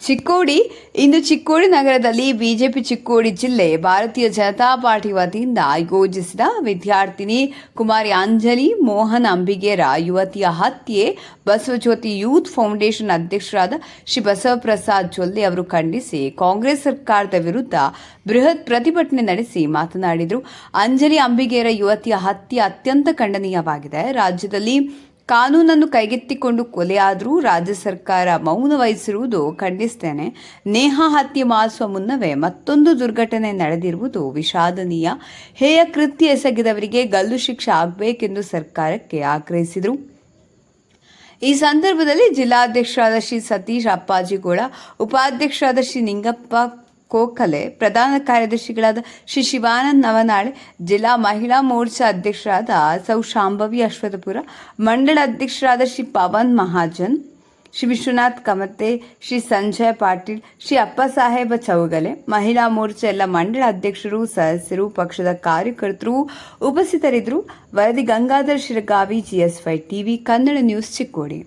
ಚಿಕ್ಕೋಡಿ ಇಂದು ಚಿಕ್ಕೋಡಿ ನಗರದಲ್ಲಿ ಬಿಜೆಪಿ ಚಿಕ್ಕೋಡಿ ಜಿಲ್ಲೆ ಭಾರತೀಯ ಜನತಾ ಪಾರ್ಟಿ ವತಿಯಿಂದ ಆಯೋಜಿಸಿದ ವಿದ್ಯಾರ್ಥಿನಿ ಕುಮಾರಿ ಅಂಜಲಿ ಮೋಹನ್ ಅಂಬಿಗೇರ ಯುವತಿಯ ಹತ್ಯೆ ಬಸವಜ್ಯೋತಿ ಯೂತ್ ಫೌಂಡೇಶನ್ ಅಧ್ಯಕ್ಷರಾದ ಶ್ರೀ ಬಸವಪ್ರಸಾದ್ ಜೊಲ್ಲೆ ಅವರು ಖಂಡಿಸಿ ಕಾಂಗ್ರೆಸ್ ಸರ್ಕಾರದ ವಿರುದ್ಧ ಬೃಹತ್ ಪ್ರತಿಭಟನೆ ನಡೆಸಿ ಮಾತನಾಡಿದರು. ಅಂಜಲಿ ಅಂಬಿಗೇರ ಯುವತಿಯ ಹತ್ಯೆ ಅತ್ಯಂತ ಖಂಡನೀಯವಾಗಿದೆ. ರಾಜ್ಯದಲ್ಲಿ ಕಾನೂನನ್ನು ಕೈಗೆತ್ತಿಕೊಂಡು ಕೊಲೆಯಾದರೂ ರಾಜ್ಯ ಸರ್ಕಾರ ಮೌನ ವಹಿಸಿರುವುದು ಖಂಡಿಸುತ್ತೇನೆ. ನೇಹಾ ಹತ್ಯೆ ಮಾಡಿಸುವ ಮುನ್ನವೇ ಮತ್ತೊಂದು ದುರ್ಘಟನೆ ನಡೆದಿರುವುದು ವಿಷಾದನೀಯ. ಹೇಯ ಕೃತ್ಯ ಎಸಗಿದವರಿಗೆ ಗಲ್ಲು ಶಿಕ್ಷೆ ಆಗಬೇಕೆಂದು ಸರ್ಕಾರಕ್ಕೆ ಆಗ್ರಹಿಸಿದರು. ಈ ಸಂದರ್ಭದಲ್ಲಿ ಜಿಲ್ಲಾಧ್ಯಕ್ಷರಾದ ಶ್ರೀ ಸತೀಶ್ ಅಪ್ಪಾಜಿಗೌಡ, ಉಪಾಧ್ಯಕ್ಷರಾದ ಶ್ರೀ ನಿಂಗಪ್ಪ ಕೋಕಲೆ, ಪ್ರಧಾನ ಕಾರ್ಯದರ್ಶಿಗಳಾದ ಶ್ರೀ ಶಿವಾನಂದ್ ನವನಾಳೆ, ಜಿಲ್ಲಾ ಮಹಿಳಾ ಮೋರ್ಚಾ ಅಧ್ಯಕ್ಷರಾದ ಸೌ ಶಾಂಭವಿ ಅಶ್ವಥಪುರ, ಮಂಡಳ ಅಧ್ಯಕ್ಷರಾದ ಶ್ರೀ ಪವನ್ ಮಹಾಜನ್, ಶ್ರೀ ವಿಶ್ವನಾಥ್ ಕಮತೆ, ಶ್ರೀ ಸಂಜಯ್ ಪಾಟೀಲ್, ಶ್ರೀ ಅಪ್ಪಸಾಹೇಬ ಚೌಗಲೆ, ಮಹಿಳಾ ಮೋರ್ಚಾ ಎಲ್ಲ ಮಂಡಳ ಅಧ್ಯಕ್ಷರು, ಸದಸ್ಯರು, ಪಕ್ಷದ ಕಾರ್ಯಕರ್ತರು ಉಪಸ್ಥಿತರಿದ್ದರು. ವರದಿ Gangadhar Shiragavi, GS5 TV Kannada news, Chikkodi.